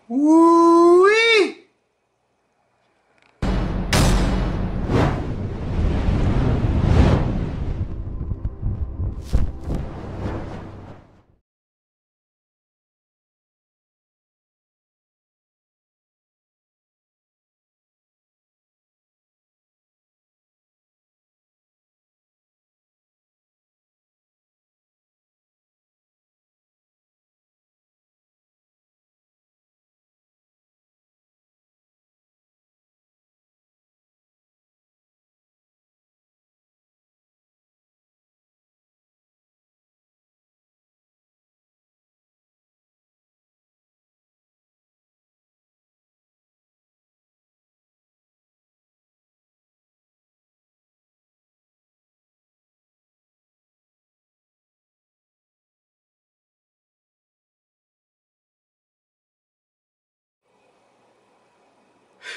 Woo-wee!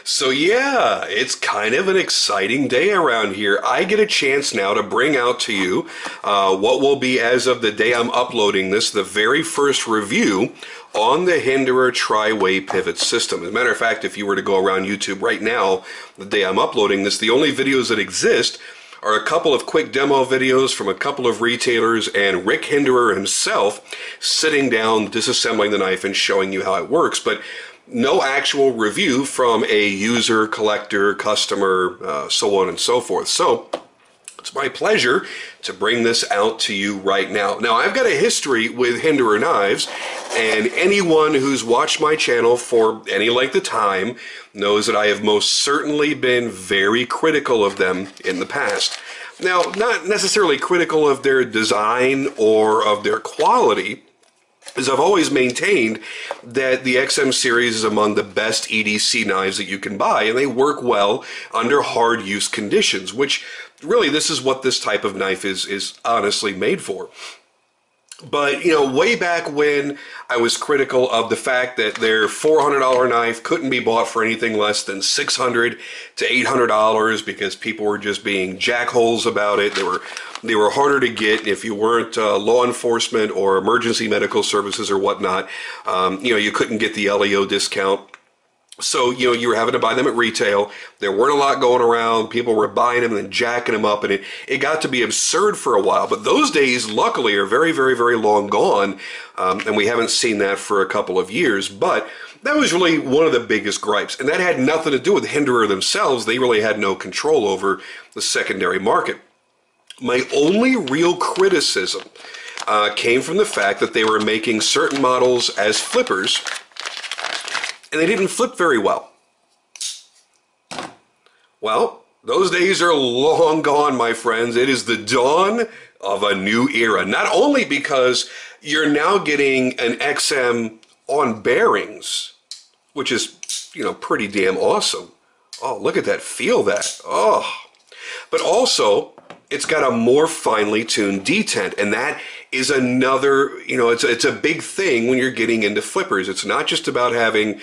So yeah, it's kind of an exciting day around here. I get a chance now to bring out to you what will be, as of the day I'm uploading this, the very first review on the Hinderer Tri-Way Pivot system. As a matter of fact, if you were to go around YouTube right now, the day I'm uploading this, the only videos that exist are a couple of quick demo videos from a couple of retailers and Rick Hinderer himself sitting down, disassembling the knife and showing you how it works. But no actual review from a user, collector, customer, so on and so forth. So it's my pleasure to bring this out to you right now. Now, I've got a history with Hinderer knives, and anyone who's watched my channel for any length of time knows that I have most certainly been very critical of them in the past. Now, not necessarily critical of their design or of their quality, as I've always maintained that the XM series is among the best EDC knives that you can buy, and they work well under hard use conditions, which really this is what this type of knife is honestly made for. But, you know, way back when I was critical of the fact that their $400 knife couldn't be bought for anything less than $600 to $800 because people were just being jackholes about it. They were harder to get if you weren't law enforcement or emergency medical services or whatnot. You know, you couldn't get the LEO discount. So, you know, you were having to buy them at retail. There weren't a lot going around. People were buying them and then jacking them up, and it got to be absurd for a while. But those days, luckily, are very, very, very long gone, and we haven't seen that for a couple of years. But that was really one of the biggest gripes, and that had nothing to do with Hinderer themselves. They really had no control over the secondary market. My only real criticism came from the fact that they were making certain models as flippers, and they didn't flip very well. Well, those days are long gone, my friends. It is the dawn of a new era. Not only because you're now getting an XM on bearings, which is, you know, pretty damn awesome. Oh, look at that. Feel that. Oh. But also, it's got a more finely tuned detent, and that is another, you know, it's a big thing when you're getting into flippers. It's not just about having,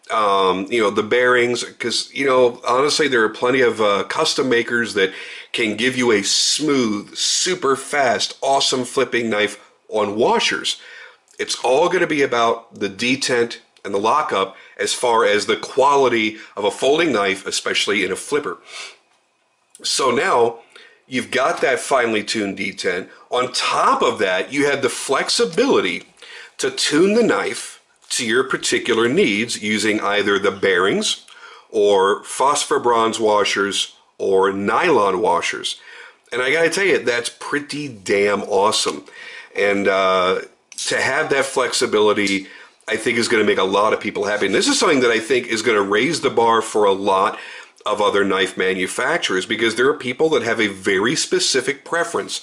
you know, the bearings, because, you know, honestly, there are plenty of custom makers that can give you a smooth, super fast, awesome flipping knife on washers. It's all going to be about the detent and the lockup as far as the quality of a folding knife, especially in a flipper. So now, you've got that finely tuned detent. On top of that, you have the flexibility to tune the knife to your particular needs using either the bearings or phosphor-bronze washers or nylon washers. And I gotta tell you, that's pretty damn awesome. And to have that flexibility, I think is going to make a lot of people happy. And this is something that I think is going to raise the bar for a lot of other knife manufacturers, because there are people that have a very specific preference.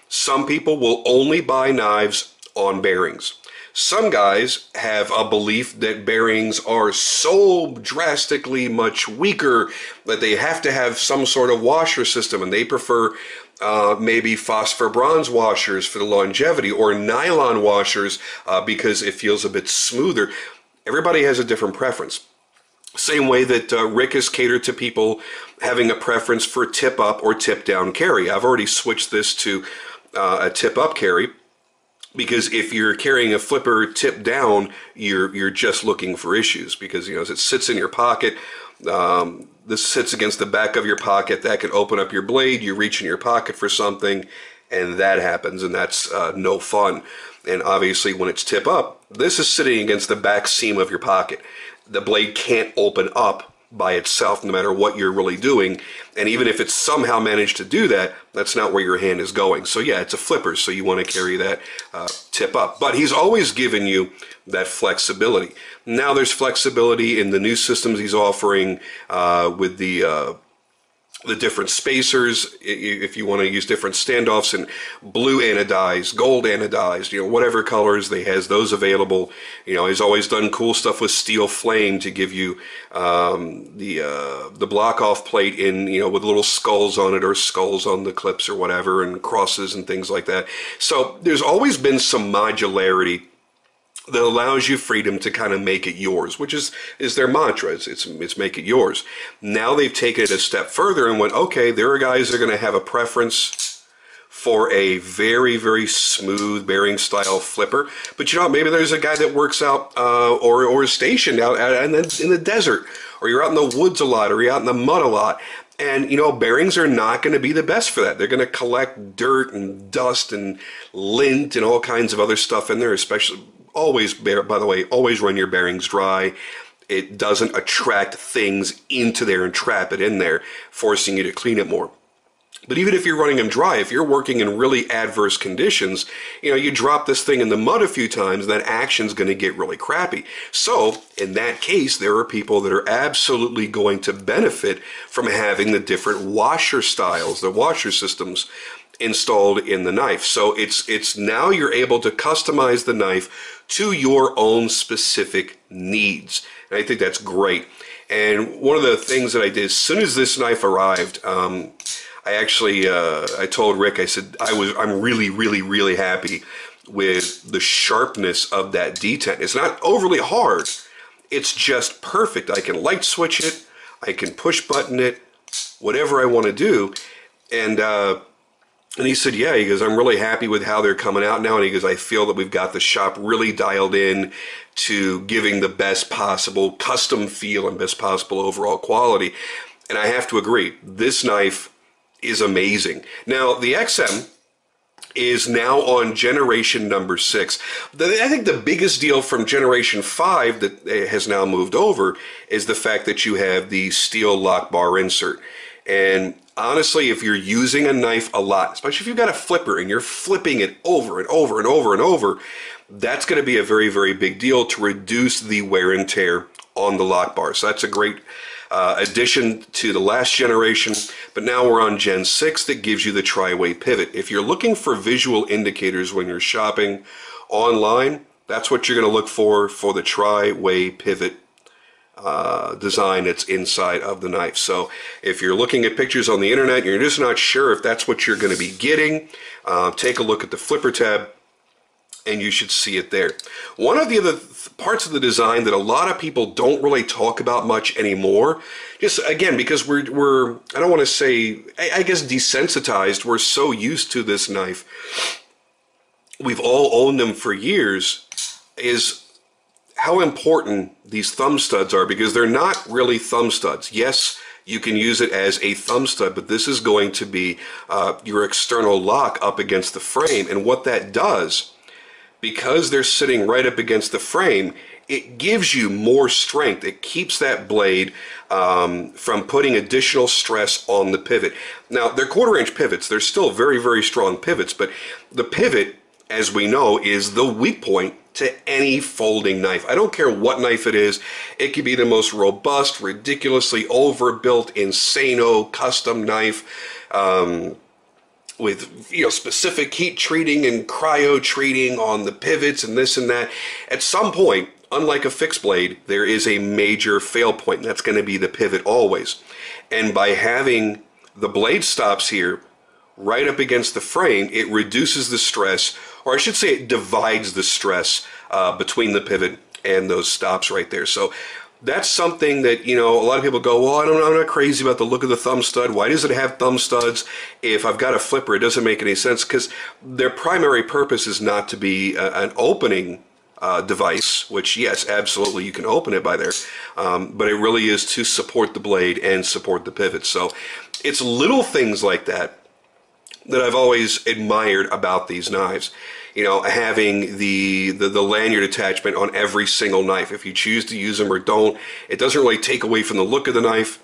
Some people will only buy knives on bearings. Some guys have a belief that bearings are so drastically much weaker that they have to have some sort of washer system, and they prefer maybe phosphor-bronze washers for the longevity, or nylon washers because it feels a bit smoother. Everybody has a different preference. Same way that Rick has catered to people having a preference for tip up or tip down carry. I've already switched this to a tip up carry, because if you're carrying a flipper tip down, you're just looking for issues, because as it sits in your pocket, this sits against the back of your pocket, that can open up your blade, you reach in your pocket for something, and that happens, and that's no fun. And obviously when it's tip up, this is sitting against the back seam of your pocket. The blade can't open up by itself no matter what you're really doing, and even if it's somehow managed to do that, that's not where your hand is going. So yeah, it's a flipper, so you want to carry that tip up. But he's always given you that flexibility. Now there's flexibility in the new systems he's offering with the different spacers, if you want to use different standoffs in blue anodized, gold anodized, whatever colors, they has those available. He's always done cool stuff with steel flame to give you the block off plate in, with little skulls on it, or skulls on the clips or whatever, and crosses and things like that. So there's always been some modularity that allows you freedom to kind of make it yours, which is their mantra. It's make it yours. Now they've taken it a step further and went, okay, there are guys that are going to have a preference for a very, very smooth bearing style flipper. But maybe there's a guy that works out or is stationed out in the desert, or you're out in the woods a lot, or you're out in the mud a lot. And, bearings are not going to be the best for that. They're going to collect dirt and dust and lint and all kinds of other stuff in there, especially. By the way, always run your bearings dry. It doesn't attract things into there and trap it in there, forcing you to clean it more. But even if you're running them dry, if you're working in really adverse conditions, you drop this thing in the mud a few times, that action's going to get really crappy. So in that case, there are people that are absolutely going to benefit from having the different washer styles, the washer systems installed in the knife. So it's now you're able to customize the knife to your own specific needs. And I think that's great. And one of the things that I did as soon as this knife arrived, I told Rick, I said, I'm really, really, really happy with the sharpness of that detent. It's not overly hard. It's just perfect. I can light switch it. I can push button it, whatever I want to do. And he said, yeah, he goes, I'm really happy with how they're coming out now. And he goes, I feel that we've got the shop really dialed in to giving the best possible custom feel and best possible overall quality. And I have to agree, this knife is amazing. Now, the XM is now on generation number 6. I think the biggest deal from generation 5 that has now moved over is the fact that you have the steel lock bar insert. And honestly, if you're using a knife a lot, especially if you've got a flipper and you're flipping it over and over and over and over, that's going to be a very, very big deal to reduce the wear and tear on the lock bar. So that's a great addition to the last generation. But now we're on Gen 6 that gives you the Tri-Way Pivot. If you're looking for visual indicators when you're shopping online, that's what you're going to look for the Tri-Way Pivot design that's inside of the knife. So if you're looking at pictures on the internet, you're just not sure if that's what you're going to be getting, take a look at the flipper tab and you should see it there. One of the other parts of the design that a lot of people don't really talk about much anymore, just again because we're I don't want to say, I guess desensitized, we're so used to this knife, we've all owned them for years, is how important these thumb studs are, because they're not really thumb studs. Yes, you can use it as a thumb stud, but this is going to be your external lock up against the frame. And what that does, because they're sitting right up against the frame, it gives you more strength. It keeps that blade from putting additional stress on the pivot. Now, they're 1/4-inch pivots. They're still very, very strong pivots, but the pivot, as we know, is the weak point to any folding knife. I don't care what knife it is. It could be the most robust, ridiculously overbuilt, insano custom knife with specific heat treating and cryo treating on the pivots and this and that. At some point, unlike a fixed blade, there is a major fail point, and that's going to be the pivot always. And by having the blade stops here right up against the frame, it reduces the stress, or I should say it divides the stress between the pivot and those stops right there. So that's something that, you know, a lot of people go, well, I'm not crazy about the look of the thumb stud. Why does it have thumb studs? If I've got a flipper, it doesn't make any sense, because their primary purpose is not to be an opening device, which, yes, absolutely, you can open it by there, but it really is to support the blade and support the pivot. So it's little things like that that I've always admired about these knives. You know, having the lanyard attachment on every single knife. If you choose to use them or don't, it doesn't really take away from the look of the knife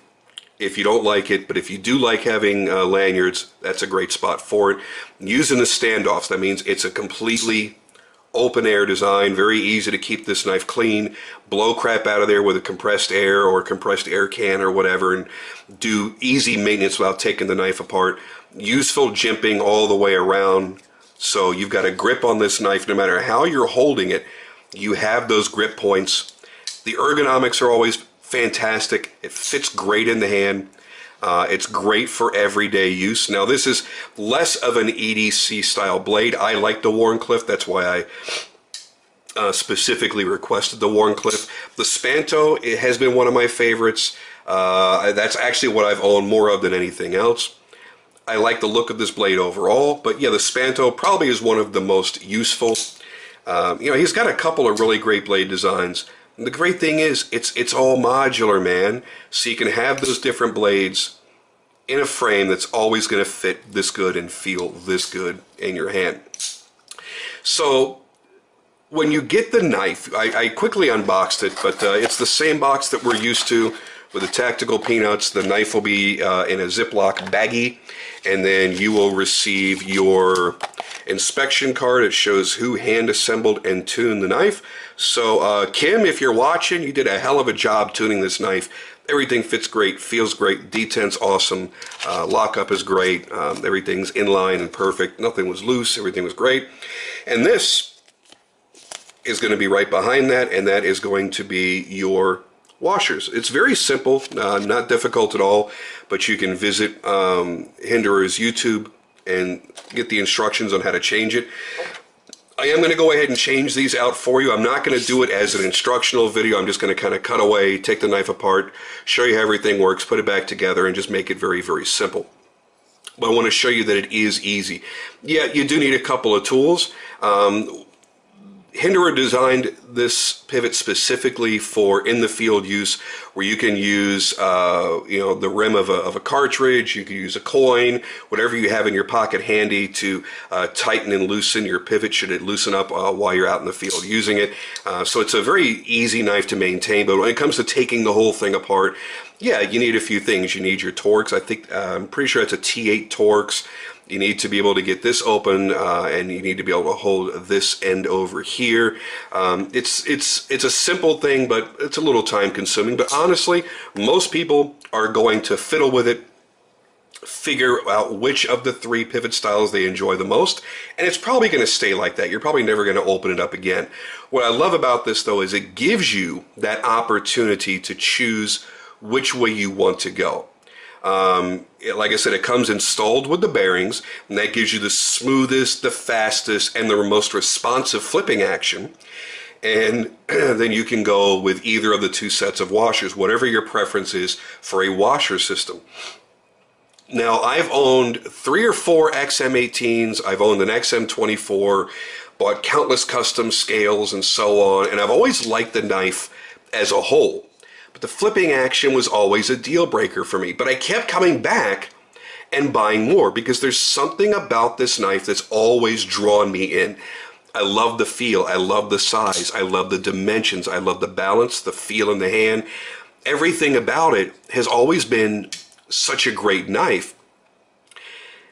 if you don't like it, but if you do like having lanyards, that's a great spot for it. Using the standoffs, that means it's a completely open air design, very easy to keep this knife clean, blow crap out of there with a compressed air or compressed air can or whatever, and do easy maintenance without taking the knife apart. Useful jimping all the way around. So you've got a grip on this knife, no matter how you're holding it, you have those grip points. The ergonomics are always fantastic. It fits great in the hand. It's great for everyday use. Now this is less of an EDC style blade. I like the Wharncliffe. That's why I specifically requested the Wharncliffe. The Spanto, it has been one of my favorites. That's actually what I've owned more of than anything else. I like the look of this blade overall, but yeah, the Spanto probably is one of the most useful. You know, he's got a couple of really great blade designs. And the great thing is, it's all modular, man. So you can have those different blades in a frame that's always going to fit this good and feel this good in your hand. So when you get the knife, I quickly unboxed it, but it's the same box that we're used to with the Tactical Peanuts. The knife will be in a Ziploc baggie, and then you will receive your inspection card. It shows who hand assembled and tuned the knife. So Kim, if you're watching, you did a hell of a job tuning this knife. Everything fits great, feels great, detent's awesome, lockup is great, everything's in line and perfect, nothing was loose, everything was great. And this is going to be right behind that, and that is going to be your washers. It's very simple, not difficult at all, but you can visit Hinderers YouTube and get the instructions on how to change it. I am going to go ahead and change these out for you. I'm not going to do it as an instructional video. I'm just going to kind of cut away, take the knife apart, show you how everything works, put it back together, and just make it very, very simple. But I want to show you that it is easy. Yeah, you do need a couple of tools. Hinderer designed this pivot specifically for in-the-field use, where you can use, you know, the rim of a cartridge. You can use a coin, whatever you have in your pocket handy to tighten and loosen your pivot should it loosen up while you're out in the field using it. So it's a very easy knife to maintain. But when it comes to taking the whole thing apart, yeah, you need a few things. You need your Torx. I think I'm pretty sure it's a T8 Torx. You need to be able to get this open, and you need to be able to hold this end over here. It's a simple thing, but it's a little time consuming. But honestly, most people are going to fiddle with it, figure out which of the three pivot styles they enjoy the most, and it's probably going to stay like that. You're probably never going to open it up again. What I love about this, though, is it gives you that opportunity to choose which way you want to go. Like I said, it comes installed with the bearings, and that gives you the smoothest, the fastest, and the most responsive flipping action. And then you can go with either of the two sets of washers, whatever your preference is for a washer system. Now, I've owned 3 or 4 XM-18s. I've owned an XM-24, bought countless custom scales and so on, and I've always liked the knife as a whole. But the flipping action was always a deal breaker for me. But I kept coming back and buying more because there's something about this knife that's always drawn me in. I love the feel, I love the size, I love the dimensions, I love the balance, the feel in the hand. Everything about it has always been such a great knife.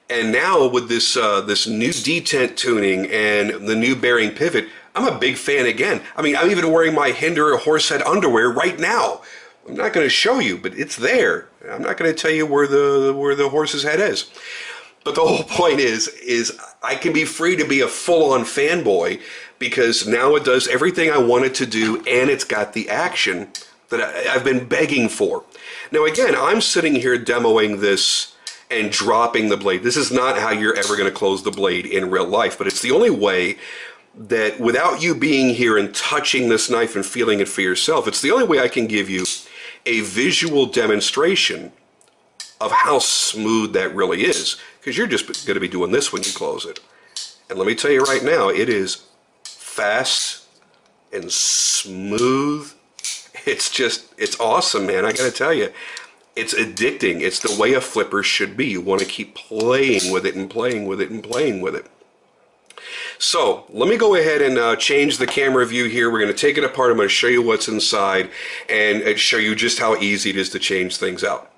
And now with this this new detent tuning and the new bearing pivot, I'm a big fan again. I mean, I'm even wearing my Hinderer horsehead underwear right now. I'm not going to show you, but it's there. I'm not going to tell you where the horse's head is. But the whole point is I can be free to be a full-on fanboy because now it does everything I want it to do, and it's got the action that I've been begging for. Now again, I'm sitting here demoing this and dropping the blade. This is not how you're ever going to close the blade in real life, but it's the only way that without you being here and touching this knife and feeling it for yourself, it's the only way I can give you a visual demonstration of how smooth that really is, because you're just going to be doing this when you close it. And let me tell you right now, it is fast and smooth. It's awesome, man. I gotta tell you, it's addicting. It's the way a flipper should be. You want to keep playing with it and playing with it and playing with it. So let me go ahead and change the camera view here. We're going to take it apart. I'm going to show you what's inside and show you just how easy it is to change things out.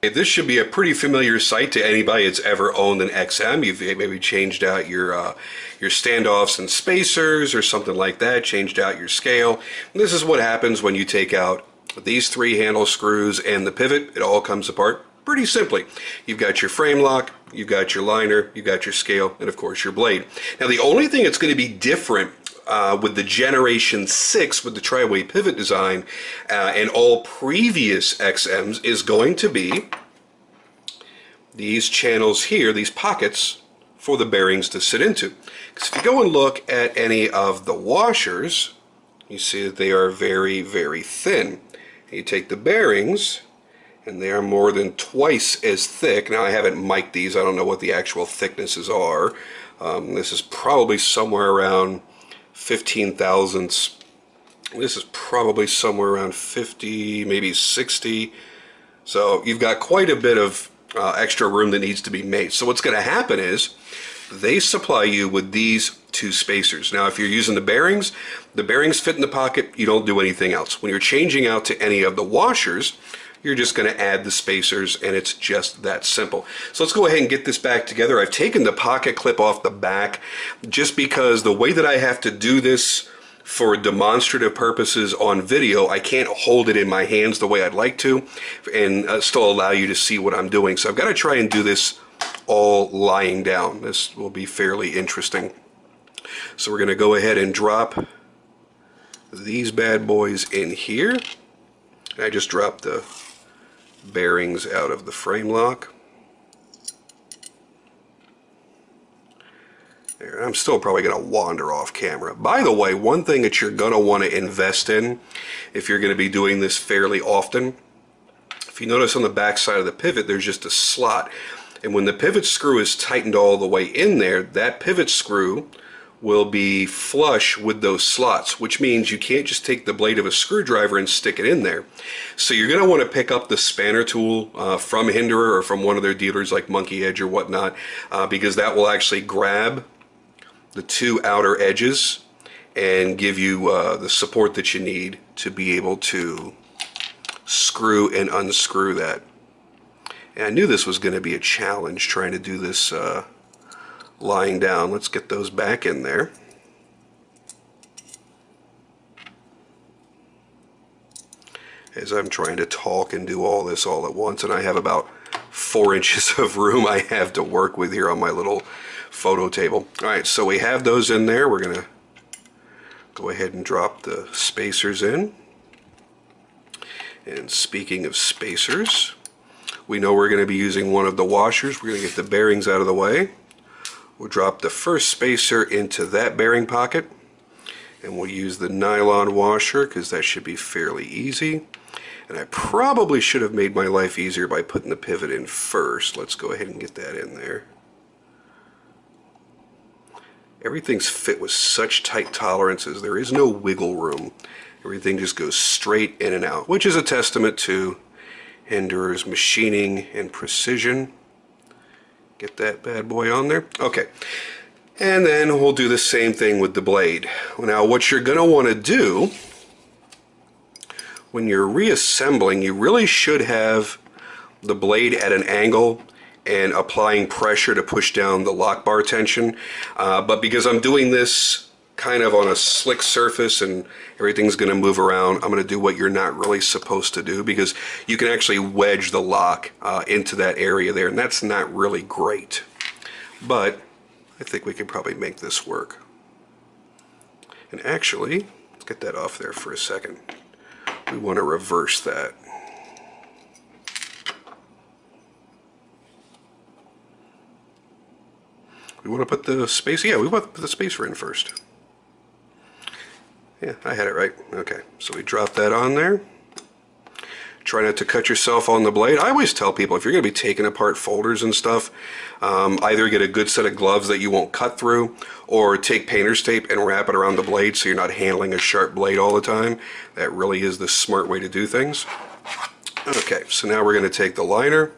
This should be a pretty familiar sight to anybody that's ever owned an XM. You've maybe changed out your standoffs and spacers or something like that, changed out your scale. And this is what happens when you take out these 3 handle screws and the pivot. It all comes apart pretty simply. You've got your frame lock, you've got your liner, you've got your scale, and of course your blade. Now the only thing that's going to be different with the Generation 6 with the Tri-Way Pivot design and all previous XMs is going to be these channels here, these pockets for the bearings to sit into. Because if you go and look at any of the washers, you see that they are very, very thin. And you take the bearings and they are more than twice as thick. Now I haven't mic'd these, I don't know what the actual thicknesses are. This is probably somewhere around 15 thousandths. This is probably somewhere around 50, maybe 60. So you've got quite a bit of extra room that needs to be made. So what's going to happen is they supply you with these 2 spacers. Now if you're using the bearings fit in the pocket, you don't do anything else. When you're changing out to any of the washers, you're just going to add the spacers, and it's just that simple. So let's go ahead and get this back together. I've taken the pocket clip off the back just because the way that I have to do this for demonstrative purposes on video, I can't hold it in my hands the way I'd like to and still allow you to see what I'm doing. So I've got to try and do this all lying down. This will be fairly interesting. So we're going to go ahead and drop these bad boys in here. I just dropped the bearings out of the frame lock. There, I'm still probably going to wander off camera. By the way, one thing that you're going to want to invest in if you're going to be doing this fairly often, if you notice on the back side of the pivot there's just a slot, and when the pivot screw is tightened all the way in there, that pivot screw will be flush with those slots, which means you can't just take the blade of a screwdriver and stick it in there. So you're going to want to pick up the spanner tool from Hinderer or from one of their dealers like Monkey Edge or whatnot, because that will actually grab the 2 outer edges and give you the support that you need to be able to screw and unscrew that. And I knew this was going to be a challenge trying to do this lying down. Let's get those back in there. As I'm trying to talk and do all this all at once, and I have about 4 inches of room I have to work with here on my little photo table. Alright, so we have those in there. We're going to go ahead and drop the spacers in. And speaking of spacers, we know we're going to be using one of the washers. We're going to get the bearings out of the way. We'll drop the first spacer into that bearing pocket, and we'll use the nylon washer because that should be fairly easy. And I probably should have made my life easier by putting the pivot in first. Let's go ahead and get that in there. Everything's fit with such tight tolerances. There is no wiggle room. Everything just goes straight in and out, which is a testament to Hinderers machining and precision. Get that bad boy on there. Okay. And then we'll do the same thing with the blade. Now what you're going to want to do when you're reassembling, you really should have the blade at an angle and applying pressure to push down the lock bar tension. But because I'm doing this kind of on a slick surface and everything's going to move around, I'm going to do what you're not really supposed to do, because you can actually wedge the lock into that area there, and that's not really great. But I think we can probably make this work. And actually, let's get that off there for a second. We want to reverse that. We want to put the spacer, yeah, we want to put the spacer in first. Yeah, I had it right. Okay, so we drop that on there. Try not to cut yourself on the blade. I always tell people, if you're going to be taking apart folders and stuff, either get a good set of gloves that you won't cut through, or take painter's tape and wrap it around the blade so you're not handling a sharp blade all the time. That really is the smart way to do things. Okay, so now we're going to take the liner,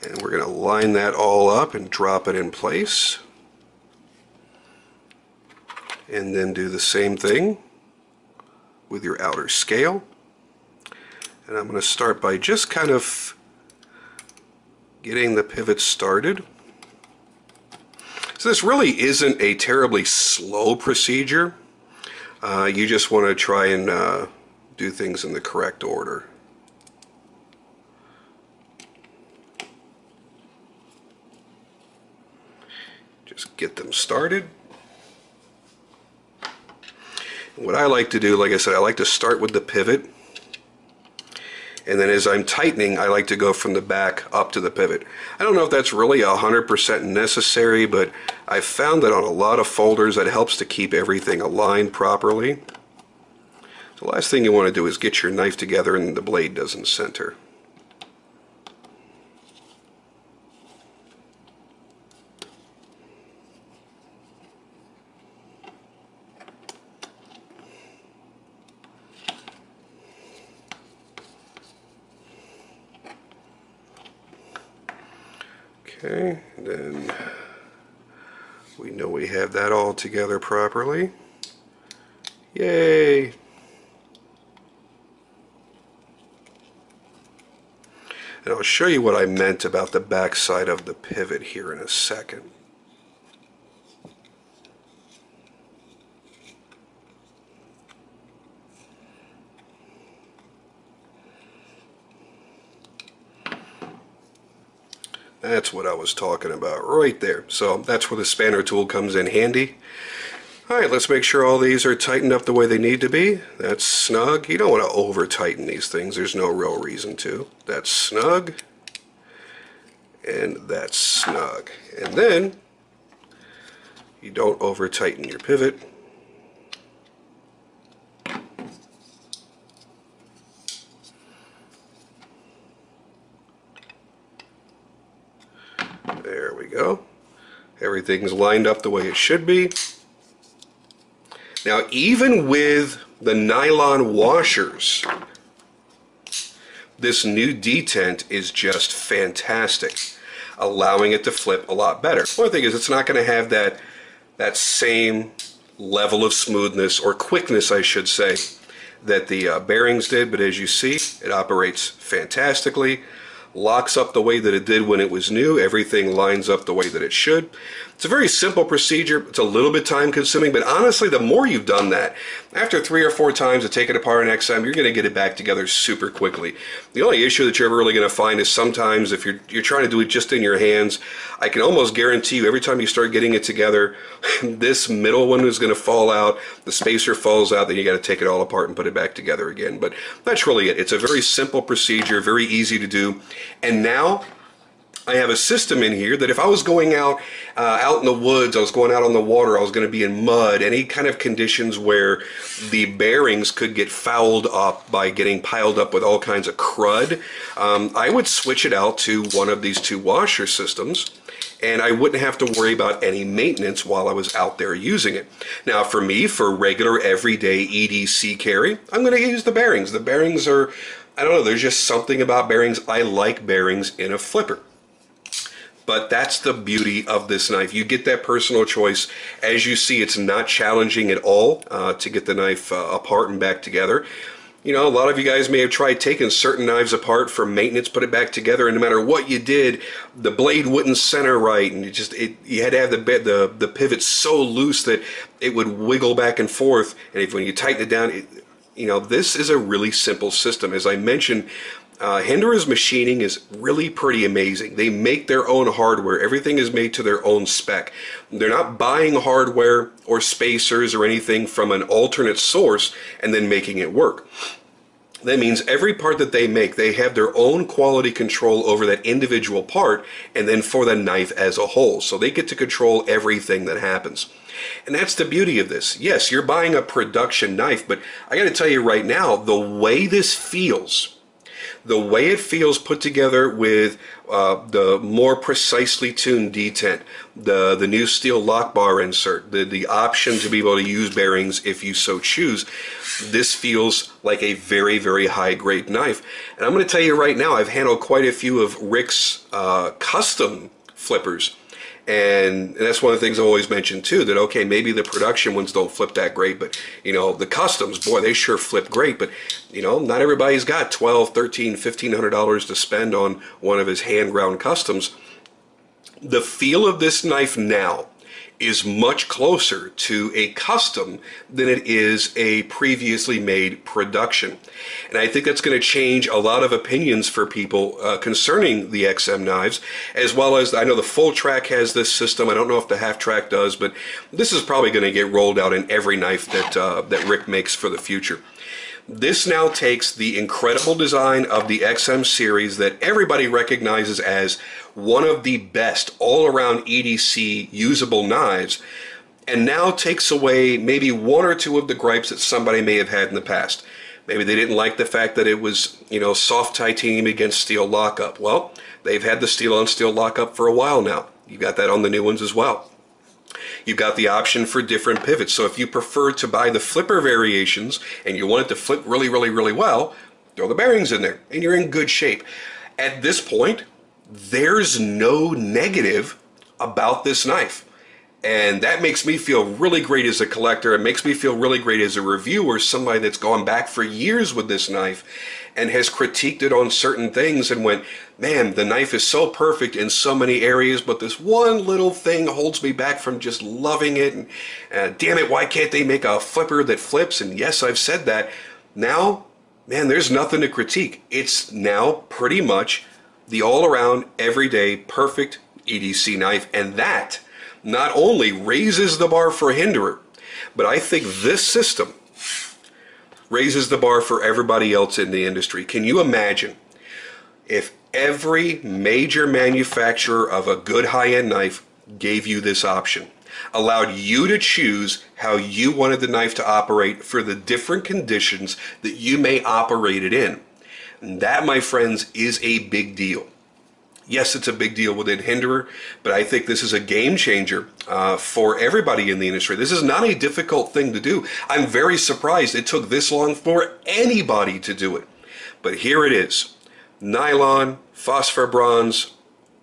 and we're going to line that all up and drop it in place. And then do the same thing with your outer scale. And I'm going to start by just kind of getting the pivot started. So this really isn't a terribly slow procedure. You just want to try and do things in the correct order. Just get them started. What I like to do, like I said, I like to start with the pivot, and then as I'm tightening, I like to go from the back up to the pivot. I don't know if that's really 100% necessary, but I've found that on a lot of folders that helps to keep everything aligned properly. The last thing you want to do is get your knife together and the blade doesn't center. Okay, and then we know we have that all together properly. Yay! And I'll show you what I meant about the back side of the pivot here in a second. That's what I was talking about right there. So that's where the spanner tool comes in handy. Alright, let's make sure all these are tightened up the way they need to be. That's snug. You don't want to over tighten these things. There's no real reason to. That's snug. And that's snug. And then you don't over tighten your pivot. There we go. Everything's lined up the way it should be. Now, even with the nylon washers, this new detent is just fantastic, allowing it to flip a lot better. One thing is, it's not going to have that same level of smoothness, or quickness I should say, that the bearings did, but as you see, it operates fantastically. Locks up the way that it did when it was new. Everything lines up the way that it should. It's a very simple procedure. It's a little bit time consuming, but honestly, the more you've done that, after 3 or 4 times to take it apart in XM, you're going to get it back together super quickly. The only issue that you're ever really going to find is sometimes if you're trying to do it just in your hands, I can almost guarantee you every time you start getting it together, this middle one is going to fall out, the spacer falls out, then you got to take it all apart and put it back together again. But that's really it. It's a very simple procedure, very easy to do. And now I have a system in here that if I was going out in the woods, I was going out on the water, I was going to be in mud, any kind of conditions where the bearings could get fouled up by getting piled up with all kinds of crud, I would switch it out to one of these 2 washer systems, and I wouldn't have to worry about any maintenance while I was out there using it. Now for me, for regular everyday EDC carry, I'm going to use the bearings. The bearings are, I don't know, there's just something about bearings. I like bearings in a flipper. But that's the beauty of this knife. You get that personal choice. As you see, it's not challenging at all to get the knife apart and back together. You know, a lot of you guys may have tried taking certain knives apart for maintenance, put it back together, and no matter what you did, the blade wouldn't center right, and you had to have the pivot so loose that it would wiggle back and forth, and when you tighten it down, you know, this is a really simple system. As I mentioned, Hinderers machining is really pretty amazing. They make their own hardware. Everything is made to their own spec. They're not buying hardware or spacers or anything from an alternate source and then making it work. That means every part that they make, they have their own quality control over that individual part and then for the knife as a whole. So they get to control everything that happens. And that's the beauty of this. Yes, you're buying a production knife, but I got to tell you right now, the way this feels, the way it feels put together with the more precisely tuned detent, the new steel lock bar insert, the option to be able to use bearings if you so choose, this feels like a very, very high grade knife. And I'm going to tell you right now, I've handled quite a few of Rick's custom flippers. And that's one of the things I've always mentioned too, that okay, maybe the production ones don't flip that great, but you know, the customs, boy, they sure flip great. But you know, not everybody's got $1,200, $1,300, $1,500 to spend on one of his hand ground customs. The feel of this knife now is much closer to a custom than it is a previously made production. And I think that's going to change a lot of opinions for people concerning the XM knives, as well as, I know the full track has this system. I don't know if the half track does, but this is probably going to get rolled out in every knife that Rick makes for the future. This now takes the incredible design of the XM series that everybody recognizes as one of the best all-around EDC usable knives, and now takes away maybe one or two of the gripes that somebody may have had in the past. Maybe they didn't like the fact that it was, you know, soft titanium against steel lockup. Well, they've had the steel on steel lockup for a while now. You got that on the new ones as well. You've got the option for different pivots. So if you prefer to buy the flipper variations and you want it to flip really, really, really well, throw the bearings in there and you're in good shape. At this point, there's no negative about this knife. And that makes me feel really great as a collector. It makes me feel really great as a reviewer, somebody that's gone back for years with this knife and has critiqued it on certain things and went, man, the knife is so perfect in so many areas, but this one little thing holds me back from just loving it. And damn it, why can't they make a flipper that flips? And yes, I've said that. Now, man, there's nothing to critique. It's now pretty much the all-around, everyday, perfect EDC knife. And that not only raises the bar for Hinderer, but I think this system raises the bar for everybody else in the industry. Can you imagine if every major manufacturer of a good high-end knife gave you this option, allowed you to choose how you wanted the knife to operate for the different conditions that you may operate it in? And that, my friends, is a big deal. Yes, it's a big deal within Hinderer, but I think this is a game changer for everybody in the industry. This is not a difficult thing to do. I'm very surprised it took this long for anybody to do it. But here it is. Nylon, phosphor-bronze,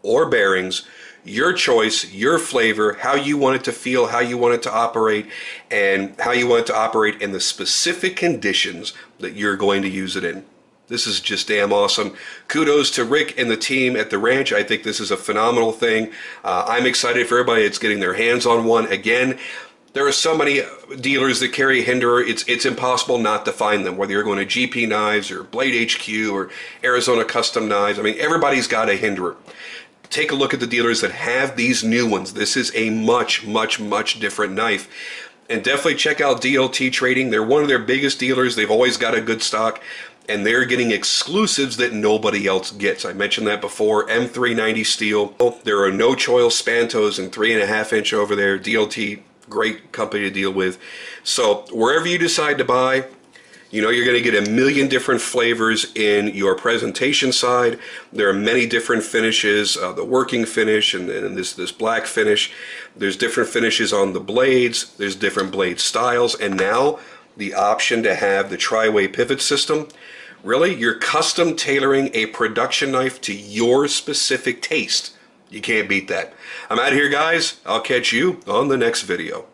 or bearings, your choice, your flavor, how you want it to feel, how you want it to operate, and how you want it to operate in the specific conditions that you're going to use it in. This is just damn awesome. Kudos to Rick and the team at the ranch. I think this is a phenomenal thing. I'm excited for everybody that's getting their hands on one. Again, there are so many dealers that carry Hinderer, it's impossible not to find them, whether you're going to GP Knives or Blade HQ or Arizona Custom Knives. I mean, everybody's got a Hinderer. Take a look at the dealers that have these new ones. This is a much, much, much different knife. And definitely check out DLT Trading. They're one of their biggest dealers. They've always got a good stock, and they're getting exclusives that nobody else gets. I mentioned that before. M390 steel. There are no choil Spantos in 3.5 inch over there. DLT, great company to deal with. So wherever you decide to buy, you know you're going to get a million different flavors in your presentation side. There are many different finishes, the working finish and this black finish. There's different finishes on the blades. There's different blade styles. And now the option to have the Tri-Way Pivot system. Really, you're custom tailoring a production knife to your specific taste. You can't beat that. I'm out of here, guys. I'll catch you on the next video.